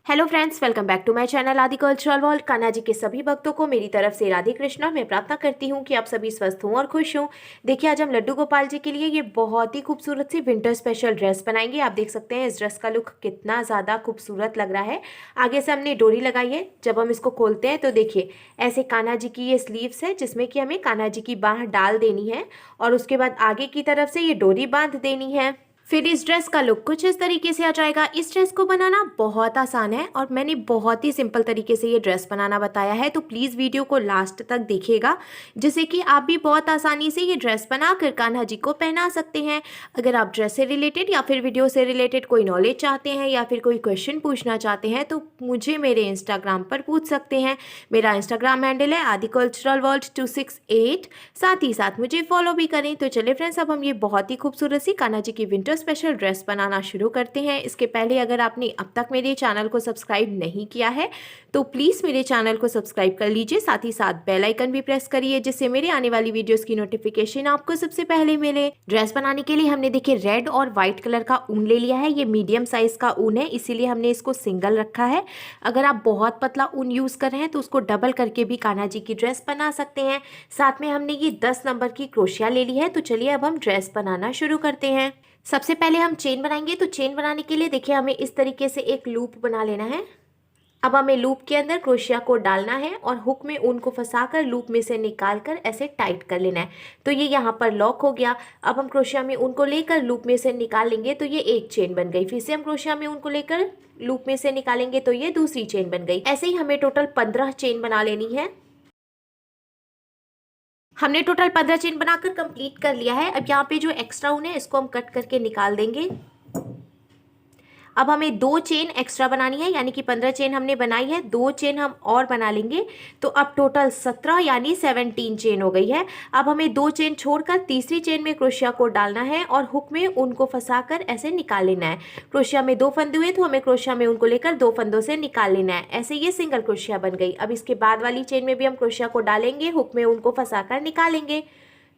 Hello friends, welcome back to my channel Aadi cultural world. Kanha ji के सभी भक्तों को मेरी तरफ से राधे कृष्णा। मैं प्रार्थना करती हूँ कि आप सभी स्वस्थ हों और खुश हों। देखिए, आज हम लड्डू गोपाल जी के लिए ये बहुत ही खूबसूरत सी विंटर स्पेशल ड्रेस बनाएंगे। आप देख सकते हैं इस ड्रेस का लुक कितना ज़्यादा खूबसूरत लग रहा है। आगे से हमने डोरी लगाई है। जब हम इसको खोलते हैं तो देखिए ऐसे कान्हा जी की ये स्लीव्स है, जिसमें कि हमें कान्हा जी की बाह डाल देनी है और उसके बाद आगे की तरफ से ये डोरी बांध देनी है। फिर इस ड्रेस का लुक कुछ इस तरीके से आ जाएगा। इस ड्रेस को बनाना बहुत आसान है और मैंने बहुत ही सिंपल तरीके से ये ड्रेस बनाना बताया है, तो प्लीज़ वीडियो को लास्ट तक देखिएगा, जिससे कि आप भी बहुत आसानी से ये ड्रेस बनाकर कान्हा जी को पहना सकते हैं। अगर आप ड्रेस से रिलेटेड या फिर वीडियो से रिलेटेड कोई नॉलेज चाहते हैं या फिर कोई क्वेश्चन पूछना चाहते हैं तो मुझे मेरे इंस्टाग्राम पर पूछ सकते हैं। मेरा इंस्टाग्राम हैंडल है आदि कल्चरल वर्ल्ड 268। साथ ही साथ मुझे फॉलो भी करें। तो चलिए फ्रेंड्स, अब हम ये बहुत ही खूबसूरत सी कान्हा जी की विंटर स्पेशल ड्रेस बनाना शुरू करते हैं। इसके पहले अगर आपने अब तक मेरे चैनल को सब्सक्राइब नहीं किया है तो प्लीज़ मेरे चैनल को सब्सक्राइब कर लीजिए। साथ ही साथ बेल आइकन भी प्रेस करिए, जिससे मेरे आने वाली वीडियोस की नोटिफिकेशन आपको सबसे पहले मिले। ड्रेस बनाने के लिए हमने देखिए रेड और व्हाइट कलर का ऊन ले लिया है। ये मीडियम साइज का ऊन है, इसीलिए हमने इसको सिंगल रखा है। अगर आप बहुत पतला ऊन यूज़ कर रहे हैं तो उसको डबल करके भी कान्हा जी की ड्रेस बना सकते हैं। साथ में हमने ये 10 नंबर की क्रोशिया ले ली है। तो चलिए अब हम ड्रेस बनाना शुरू करते हैं। सबसे पहले हम चेन बनाएंगे। तो चेन बनाने के लिए देखिए हमें इस तरीके से एक लूप बना लेना है। अब हमें लूप के अंदर क्रोशिया को डालना है और हुक में ऊन को फंसाकर लूप में से निकालकर ऐसे टाइट कर लेना है। तो ये यहाँ पर लॉक हो गया। अब हम क्रोशिया में ऊन को लेकर लूप में से निकाल लेंगे तो ये एक चेन बन गई। फिर से हम क्रोशिया में ऊन को लेकर लूप में से निकालेंगे तो ये दूसरी चेन बन गई। ऐसे ही हमें टोटल 15 चेन बना लेनी है। हमने टोटल 15 चेन बनाकर कंप्लीट कर लिया है। अब यहाँ पे जो एक्स्ट्रा ऊन है इसको हम कट करके निकाल देंगे। अब हमें 2 चेन एक्स्ट्रा बनानी है, यानी कि 15 चेन हमने बनाई है, 2 चेन हम और बना लेंगे तो अब टोटल 17 यानी 17 चेन हो गई है। अब हमें 2 चेन छोड़कर तीसरी चेन में क्रोशिया को डालना है और हुक में ऊन को फंसाकर ऐसे निकाल लेना है। क्रोशिया में 2 फंदे हुए तो हमें क्रोशिया में ऊन को लेकर 2 फंदों से निकाल लेना है। ऐसे ये सिंगल क्रोशिया बन गई। अब इसके बाद वाली चेन में भी हम क्रोशिया को डालेंगे, हुक में ऊन को फंसाकर निकालेंगे।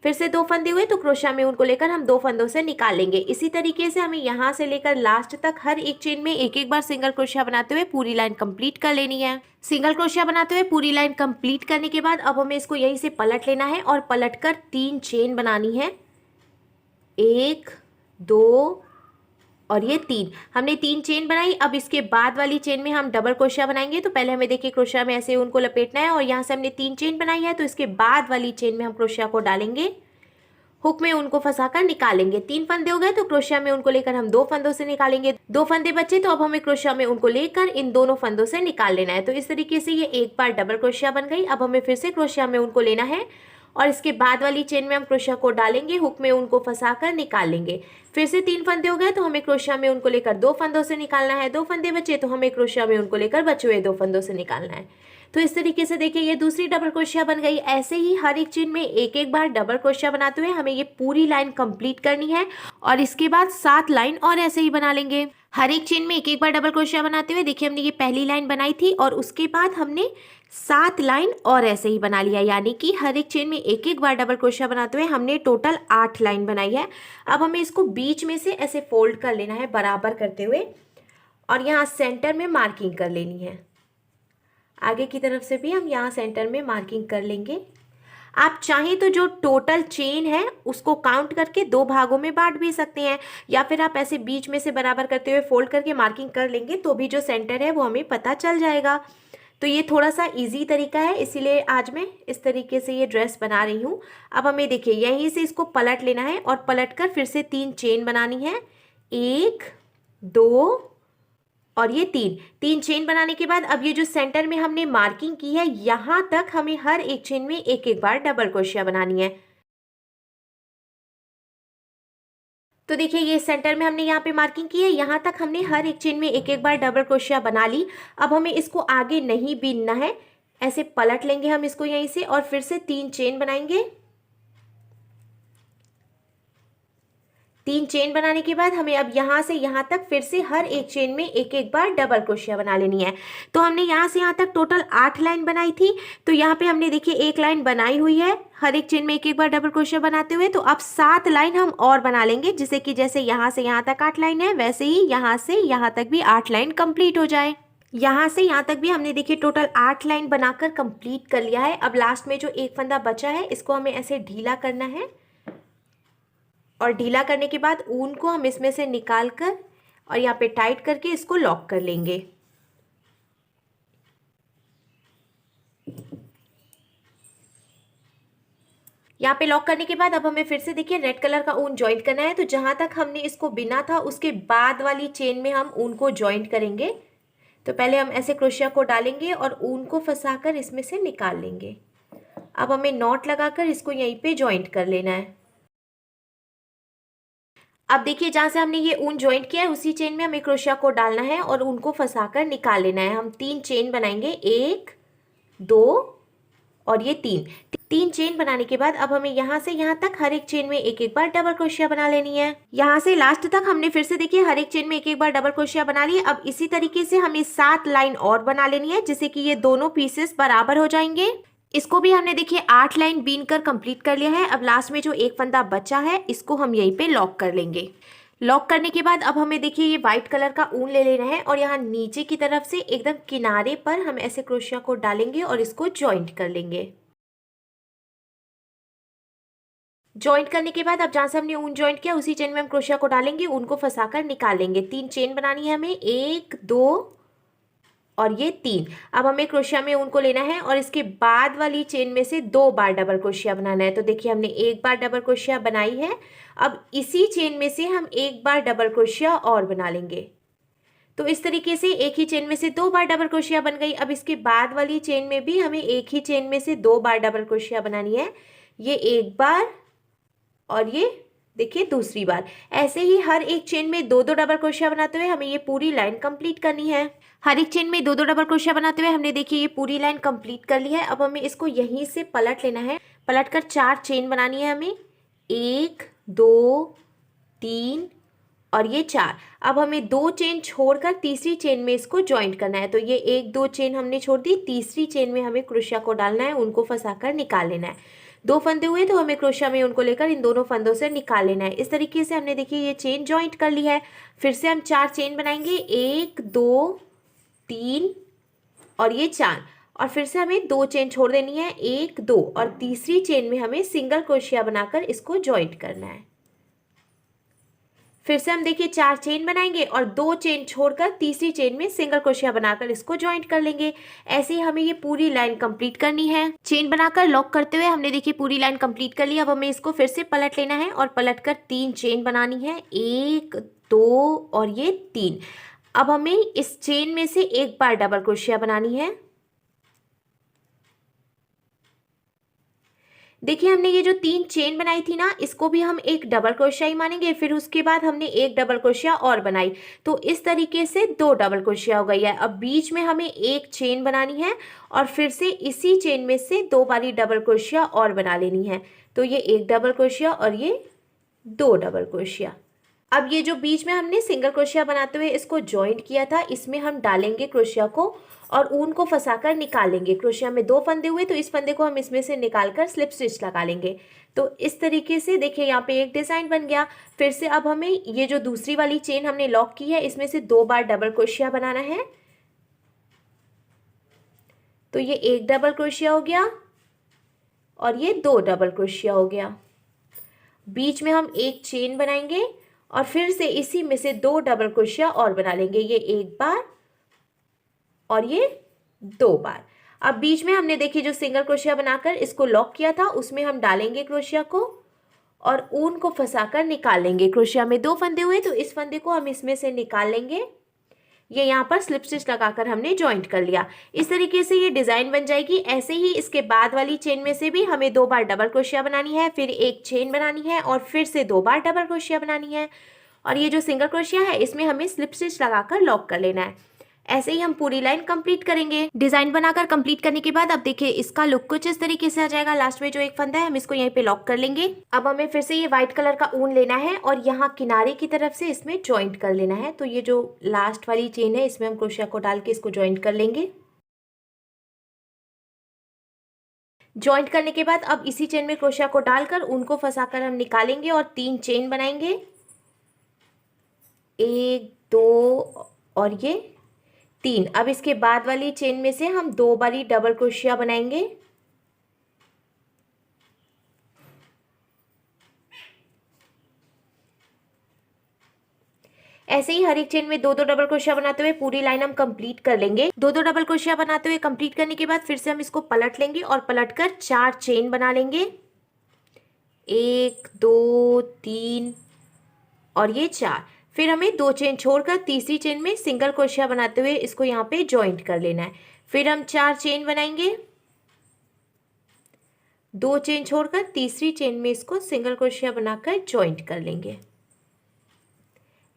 फिर से 2 फंदे हुए तो क्रोशिया में ऊन को लेकर हम 2 फंदों से निकाल लेंगे। इसी तरीके से हमें यहाँ से लेकर लास्ट तक हर एक चेन में एक एक बार सिंगल क्रोशिया बनाते हुए पूरी लाइन कंप्लीट कर लेनी है। सिंगल क्रोशिया बनाते हुए पूरी लाइन कंप्लीट करने के बाद अब हमें इसको यहीं से पलट लेना है और पलटकर 3 चेन बनानी है। 1 2 और ये 3। हमने 3 चेन बनाई। अब इसके बाद वाली चेन में हम डबल क्रोशिया बनाएंगे। तो पहले हमें देखिए क्रोशिया में ऐसे उनको लपेटना है और यहाँ से हमने 3 चेन बनाई है तो इसके बाद वाली चेन में हम क्रोशिया को डालेंगे, हुक में उनको फंसाकर निकालेंगे। 3 फंदे हो गए तो क्रोशिया में उनको लेकर हम 2 फंदों से निकालेंगे। 2 फंदे बचे तो अब हमें क्रोशिया में उनको लेकर इन दोनों फंदों से निकाल लेना है। तो इस तरीके से ये एक बार डबल क्रोशिया बन गई। अब हमें फिर से क्रोशिया में उनको लेना है और इसके बाद वाली चेन में हम क्रोशिया को डालेंगे, हुक में उनको फंसाकर निकाल लेंगे। फिर से 3 फंदे हो गए तो हमें क्रोशिया में उनको लेकर 2 फंदों से निकालना है। 2 फंदे बचे तो हमें क्रोशिया में उनको लेकर बचे हुए 2 फंदों से निकालना है। तो इस तरीके से देखिए ये दूसरी डबल क्रोशिया बन गई। ऐसे ही हर एक चेन में एक एक बार डबल क्रोशिया बनाते हुए हमें ये पूरी लाइन कंप्लीट करनी है और इसके बाद 7 लाइन और ऐसे ही बना लेंगे। हर एक चेन में एक एक बार डबल क्रोशिया बनाते हुए देखिए हमने ये पहली लाइन बनाई थी और उसके बाद हमने 7 लाइन और ऐसे ही बना लिया, यानी कि हर एक चेन में एक एक बार डबल क्रोशिया बनाते हुए हमने टोटल 8 लाइन बनाई है। अब हमें इसको बीच में से ऐसे फोल्ड कर लेना है बराबर करते हुए और यहाँ सेंटर में मार्किंग कर लेनी है। आगे की तरफ से भी हम यहाँ सेंटर में मार्किंग कर लेंगे। आप चाहें तो जो टोटल चेन है उसको काउंट करके 2 भागों में बांट भी सकते हैं, या फिर आप ऐसे बीच में से बराबर करते हुए फोल्ड करके मार्किंग कर लेंगे तो भी जो सेंटर है वो हमें पता चल जाएगा। तो ये थोड़ा सा इजी तरीका है, इसीलिए आज मैं इस तरीके से ये ड्रेस बना रही हूँ। अब हमें देखिए यहीं से इसको पलट लेना है और पलटकर फिर से 3 चेन बनानी है। 1 2 और ये 3 चेन बनाने के बाद अब ये जो सेंटर में हमने मार्किंग की है यहाँ तक हमें हर एक चेन में एक एक बार डबल क्रोशिया बनानी है। तो देखिए ये सेंटर में हमने यहाँ पे मार्किंग की है, यहाँ तक हमने हर एक चेन में एक एक बार डबल क्रोशिया बना ली। अब हमें इसको आगे नहीं बीनना है, ऐसे पलट लेंगे हम इसको यहीं से और फिर से 3 चेन बनाएंगे। 3 चेन बनाने के बाद हमें अब यहाँ से यहाँ तक फिर से हर एक चेन में एक एक बार डबल क्रोशिया बना लेनी है। तो हमने यहाँ से यहाँ तक टोटल 8 लाइन बनाई थी। तो यहाँ पे हमने देखिए एक लाइन बनाई हुई है हर एक चेन में एक एक बार डबल क्रोशिया बनाते हुए। तो अब 7 लाइन हम और बना लेंगे, जिससे कि जैसे यहाँ से यहाँ तक 8 लाइन है वैसे ही यहाँ से यहाँ तक भी 8 लाइन कंप्लीट हो जाए। यहाँ से यहाँ तक भी हमने देखिए टोटल 8 लाइन बनाकर कंप्लीट कर लिया है। अब लास्ट में जो एक फंदा बचा है इसको हमें ऐसे ढीला करना है और ढीला करने के बाद ऊन को हम इसमें से निकाल कर और यहाँ पे टाइट करके इसको लॉक कर लेंगे। यहाँ पे लॉक करने के बाद अब हमें फिर से देखिए रेड कलर का ऊन ज्वाइंट करना है। तो जहाँ तक हमने इसको बिना था उसके बाद वाली चेन में हम ऊन को ज्वाइंट करेंगे। तो पहले हम ऐसे क्रोशिया को डालेंगे और ऊन को फंसाकर इसमें से निकाल लेंगे। अब हमें नॉट लगाकर इसको यहीं पे ज्वाइंट कर लेना है। अब देखिए जहाँ से हमने ये ऊन ज्वाइंट किया है उसी चेन में हमें क्रोशिया को डालना है और ऊन को फंसाकर निकाल लेना है। हम 3 चेन बनाएंगे, 1 2 और ये 3 चेन बनाने के बाद अब हमें यहाँ से यहाँ तक हर एक चेन में एक एक बार डबल क्रोशिया बना लेनी है। यहाँ से लास्ट तक हमने फिर से देखिए हर एक चेन में एक एक बार डबल क्रोशिया बना ली। अब इसी तरीके से हमें 7 लाइन और बना लेनी है जिससे कि ये दोनों पीसेस बराबर हो जाएंगे। इसको भी हमने देखिए 8 लाइन बीन कर कंप्लीट कर लिया है। अब लास्ट में जो एक फंदा बचा है इसको हम यहीं पे लॉक कर लेंगे। लॉक करने के बाद अब हमें देखिए ये व्हाइट कलर का ऊन ले लेना है और यहाँ नीचे की तरफ से एकदम किनारे पर हम ऐसे क्रोशिया को डालेंगे और इसको ज्वाइंट कर लेंगे। ज्वाइंट करने के बाद अब जहाँ से हमने ऊन ज्वाइंट किया उसी चेन में हम क्रोशिया को डालेंगे, ऊन को फंसाकर निकाल लेंगे। 3 चेन बनानी है हमें, 1 2 और ये 3। अब हमें क्रोशिया में ऊन को लेना है और इसके बाद वाली चेन में से 2 बार डबल क्रोशिया बनाना है। तो देखिए हमने 1 बार डबल क्रोशिया बनाई है। अब इसी चेन में से हम 1 बार डबल क्रोशिया और बना लेंगे। तो इस तरीके से एक ही चेन में से 2 बार डबल क्रोशिया बन गई। अब इसके बाद वाली चेन में भी हमें एक ही चेन में से 2 बार डबल क्रोशिया बनानी है। ये 1 बार और ये देखिए दूसरी बार। ऐसे ही हर एक चेन में 2 2 डबल क्रोशिया बनाते हुए हमें ये पूरी लाइन कंप्लीट करनी है। हर एक चेन में 2 2 डबल क्रोशिया बनाते हुए हमने देखिए ये पूरी लाइन कंप्लीट कर ली है। अब हमें इसको यहीं से पलट लेना है। पलट कर 4 चेन बनानी है हमें, 1 2 3 और ये 4। अब हमें 2 चेन छोड़कर तीसरी चेन में इसको ज्वाइंट करना है। तो ये 1 2 चेन हमने छोड़ दी, तीसरी चेन में हमें क्रोशिया को डालना है, उनको फंसाकर निकाल लेना है। 2 फंदे हुए तो हमें क्रोशिया में उनको लेकर इन दोनों फंदों से निकाल लेना है। इस तरीके से हमने देखिए ये चेन ज्वाइंट कर ली है। फिर से हम 4 चेन बनाएंगे, 1 2 3 और ये 4। और फिर से हमें 2 चेन छोड़ देनी है, 1 2 और तीसरी चेन में हमें सिंगल क्रोशिया बनाकर इसको ज्वाइंट करना है। फिर से हम देखिए 4 चेन बनाएंगे और 2 चेन छोड़कर तीसरी चेन में सिंगल क्रोशिया बनाकर इसको ज्वाइंट कर लेंगे। ऐसे ही हमें ये पूरी लाइन कंप्लीट करनी है। चेन बनाकर लॉक करते हुए हमने देखिए पूरी लाइन कंप्लीट कर ली। अब हमें इसको फिर से पलट लेना है और पलट कर 3 चेन बनानी है, 1 2 और ये 3। अब हमें इस चेन में से एक बार डबल क्रोशिया बनानी है। देखिए हमने ये जो 3 चेन बनाई थी ना, इसको भी हम एक डबल क्रोशिया ही मानेंगे। फिर उसके बाद हमने एक डबल क्रोशिया और बनाई, तो इस तरीके से 2 डबल क्रोशिया हो गई है। अब बीच में हमें एक चेन बनानी है और फिर से इसी चेन में से 2 बारी डबल क्रोशिया और बना लेनी है। तो ये एक डबल क्रोशिया और ये 2 डबल क्रोशिया। अब ये जो बीच में हमने सिंगल क्रोशिया बनाते हुए इसको ज्वाइंट किया था, इसमें हम डालेंगे क्रोशिया को और ऊन को फंसाकर निकाल लेंगे। क्रोशिया में 2 फंदे हुए तो इस फंदे को हम इसमें से निकालकर स्लिप स्टिच लगा लेंगे। तो इस तरीके से देखिए यहाँ पे एक डिज़ाइन बन गया। फिर से अब हमें ये जो दूसरी वाली चेन हमने लॉक की है इसमें से 2 बार डबल क्रोशिया बनाना है। तो ये एक डबल क्रोशिया हो गया और ये 2 डबल क्रोशिया हो गया। बीच में हम एक चेन बनाएंगे और फिर से इसी में से 2 डबल क्रोशिया और बना लेंगे। ये एक बार और ये 2 बार। अब बीच में हमने देखिए जो सिंगल क्रोशिया बनाकर इसको लॉक किया था उसमें हम डालेंगे क्रोशिया को और ऊन को फंसाकर निकाल लेंगे। क्रोशिया में 2 फंदे हुए तो इस फंदे को हम इसमें से निकाल लेंगे। ये यहाँ पर स्लिप स्टिच लगाकर हमने ज्वाइंट कर लिया। इस तरीके से ये डिज़ाइन बन जाएगी। ऐसे ही इसके बाद वाली चेन में से भी हमें 2 बार डबल क्रोशिया बनानी है, फिर एक चेन बनानी है और फिर से 2 बार डबल क्रोशिया बनानी है। और ये जो सिंगल क्रोशिया है इसमें हमें स्लिप स्टिच लगाकर लॉक कर लेना है। ऐसे ही हम पूरी लाइन कंप्लीट करेंगे। डिज़ाइन बनाकर कंप्लीट करने के बाद अब देखिए इसका लुक कुछ इस तरीके से आ जाएगा। लास्ट में जो एक फंदा है हम इसको यहीं पे लॉक कर लेंगे। अब हमें फिर से ये व्हाइट कलर का ऊन लेना है और यहाँ किनारे की तरफ से इसमें ज्वाइंट कर लेना है। तो ये जो लास्ट वाली चेन है इसमें हम क्रोशिया को डाल के इसको ज्वाइंट कर लेंगे। ज्वाइंट करने के बाद अब इसी चेन में क्रोशिया को डालकर ऊन को फंसाकर हम निकालेंगे और 3 चेन बनाएंगे, 1 2 और ये 3। अब इसके बाद वाली चेन में से हम 2 बारी डबल क्रोशिया बनाएंगे। ऐसे ही हर एक चेन में 2-2 डबल क्रोशिया बनाते हुए पूरी लाइन हम कंप्लीट कर लेंगे। 2-2 डबल क्रोशिया बनाते हुए कंप्लीट करने के बाद फिर से हम इसको पलट लेंगे और पलटकर 4 चेन बना लेंगे। 1 2 3 और ये 4। फिर हमें 2 चेन छोड़कर तीसरी चेन में सिंगल क्रोशिया बनाते हुए इसको यहाँ पे जॉइंट कर लेना है। फिर हम 4 चेन बनाएंगे, 2 चेन छोड़कर तीसरी चेन में इसको सिंगल क्रोशिया बनाकर जॉइंट कर लेंगे।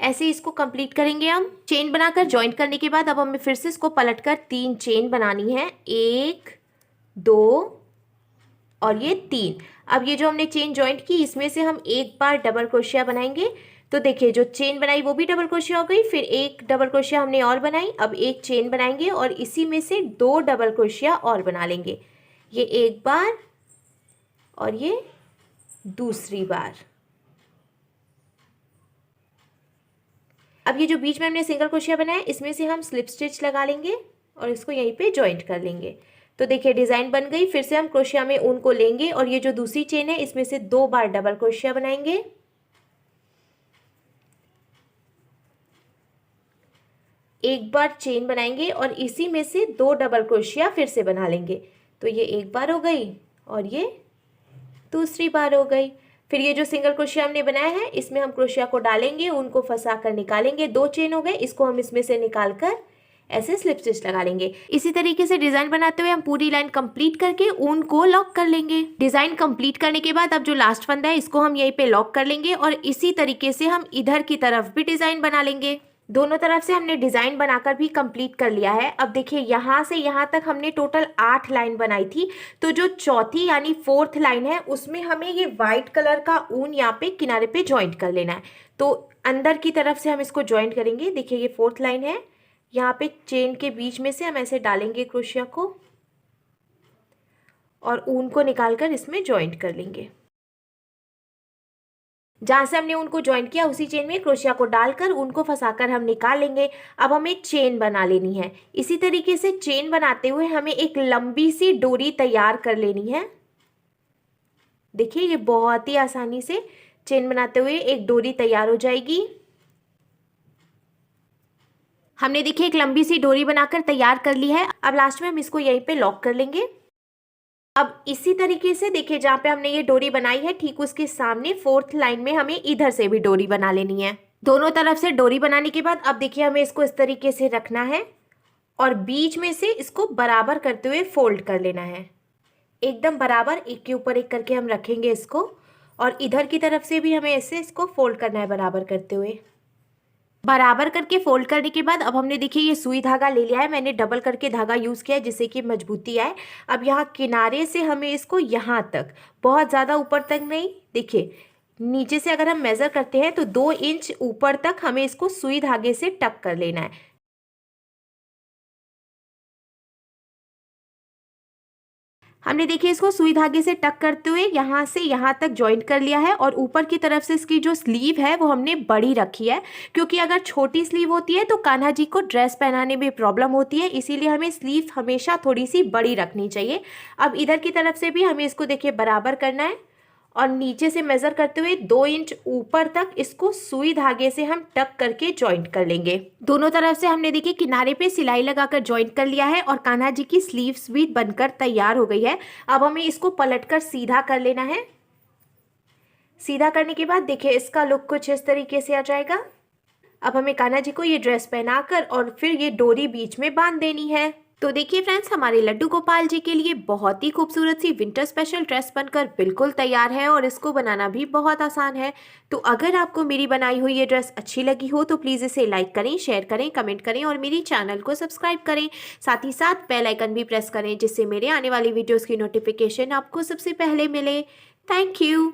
ऐसे इसको कंप्लीट करेंगे हम। चेन बनाकर जॉइंट करने के बाद अब हमें फिर से इसको पलटकर 3 चेन बनानी है। 1 2 और ये 3। अब ये जो हमने चेन जॉइंट की इसमें से हम एक बार डबल क्रोशिया बनाएंगे। तो देखिए जो चेन बनाई वो भी डबल क्रोशिया हो गई, फिर एक डबल क्रोशिया हमने और बनाई। अब एक चेन बनाएंगे और इसी में से 2 डबल क्रोशिया और बना लेंगे। ये एक बार और ये दूसरी बार। अब ये जो बीच में हमने सिंगल क्रोशिया बनाया इसमें से हम स्लिप स्टिच लगा लेंगे और इसको यहीं पे जॉइंट कर लेंगे। तो देखिए डिज़ाइन बन गई। फिर से हम क्रोशिया में ऊन को लेंगे और ये जो दूसरी चेन है इसमें से 2 बार डबल क्रोशिया बनाएंगे। एक बार चेन बनाएंगे और इसी में से 2 डबल क्रोशिया फिर से बना लेंगे। तो ये एक बार हो गई और ये दूसरी बार हो गई। फिर ये जो सिंगल क्रोशिया हमने बनाया है इसमें हम क्रोशिया को डालेंगे, उनको फंसा कर निकालेंगे। 2 चेन हो गए, इसको हम इसमें से निकाल कर ऐसे स्लिप स्टिच लगा लेंगे। इसी तरीके से डिजाइन बनाते हुए हम पूरी लाइन कंप्लीट करके ऊन को लॉक कर लेंगे। डिजाइन कंप्लीट करने के बाद अब जो लास्ट फंदा है इसको हम यहीं पे लॉक कर लेंगे और इसी तरीके से हम इधर की तरफ भी डिजाइन बना लेंगे। दोनों तरफ से हमने डिजाइन बनाकर भी कंप्लीट कर लिया है। अब देखिए यहाँ से यहाँ तक हमने टोटल 8 लाइन बनाई थी। तो जो चौथी यानी 4th लाइन है उसमें हमें ये वाइट कलर का ऊन यहाँ पे किनारे पे ज्वाइंट कर लेना है। तो अंदर की तरफ से हम इसको ज्वाइंट करेंगे। देखिए ये 4th लाइन है, यहाँ पे चेन के बीच में से हम ऐसे डालेंगे क्रोशिया को और ऊन को निकालकर इसमें ज्वाइंट कर लेंगे। जहाँ से हमने उनको ज्वाइंट किया उसी चेन में क्रोशिया को डालकर उनको फंसाकर हम निकाल लेंगे। अब हमें चेन बना लेनी है। इसी तरीके से चेन बनाते हुए हमें एक लंबी सी डोरी तैयार कर लेनी है। देखिए ये बहुत ही आसानी से चेन बनाते हुए एक डोरी तैयार हो जाएगी। हमने देखिए एक लंबी सी डोरी बनाकर तैयार कर ली है। अब लास्ट में हम इसको यहीं पे लॉक कर लेंगे। अब इसी तरीके से देखिए जहाँ पे हमने ये डोरी बनाई है ठीक उसके सामने 4th लाइन में हमें इधर से भी डोरी बना लेनी है। दोनों तरफ से डोरी बनाने के बाद अब देखिए हमें इसको इस तरीके से रखना है और बीच में से इसको बराबर करते हुए फोल्ड कर लेना है। एकदम बराबर एक के ऊपर एक करके हम रखेंगे इसको और इधर की तरफ से भी हमें ऐसे इसको फोल्ड करना है बराबर करते हुए। बराबर करके फोल्ड करने के बाद अब हमने देखिए ये सुई धागा ले लिया है। मैंने डबल करके धागा यूज़ किया है जिससे कि मजबूती आए। अब यहाँ किनारे से हमें इसको यहाँ तक, बहुत ज़्यादा ऊपर तक नहीं, देखिए नीचे से अगर हम मेज़र करते हैं तो 2 इंच ऊपर तक हमें इसको सुई धागे से टक कर लेना है। हमने देखिए इसको सुई धागे से टक करते हुए यहाँ से यहाँ तक जॉइंट कर लिया है और ऊपर की तरफ से इसकी जो स्लीव है वो हमने बड़ी रखी है, क्योंकि अगर छोटी स्लीव होती है तो कान्हा जी को ड्रेस पहनाने में प्रॉब्लम होती है, इसीलिए हमें स्लीव हमेशा थोड़ी सी बड़ी रखनी चाहिए। अब इधर की तरफ से भी हमें इसको देखिए बराबर करना है और नीचे से मेज़र करते हुए 2 इंच ऊपर तक इसको सुई धागे से हम टक करके जॉइंट कर लेंगे। दोनों तरफ से हमने देखिए किनारे पे सिलाई लगाकर जॉइंट कर लिया है और कान्हा जी की स्लीव्स भी बनकर तैयार हो गई है। अब हमें इसको पलटकर सीधा कर लेना है। सीधा करने के बाद देखिए इसका लुक कुछ इस तरीके से आ जाएगा। अब हमें कान्हा जी को ये ड्रेस पहनाकर और फिर ये डोरी बीच में बांध देनी है। तो देखिए फ्रेंड्स, हमारे लड्डू गोपाल जी के लिए बहुत ही खूबसूरत सी विंटर स्पेशल ड्रेस बनकर बिल्कुल तैयार है और इसको बनाना भी बहुत आसान है। तो अगर आपको मेरी बनाई हुई ये ड्रेस अच्छी लगी हो तो प्लीज़ इसे लाइक करें, शेयर करें, कमेंट करें और मेरी चैनल को सब्सक्राइब करें। साथ ही साथ बेल आइकन भी प्रेस करें जिससे मेरे आने वाली वीडियोज़ की नोटिफिकेशन आपको सबसे पहले मिले। Thank you.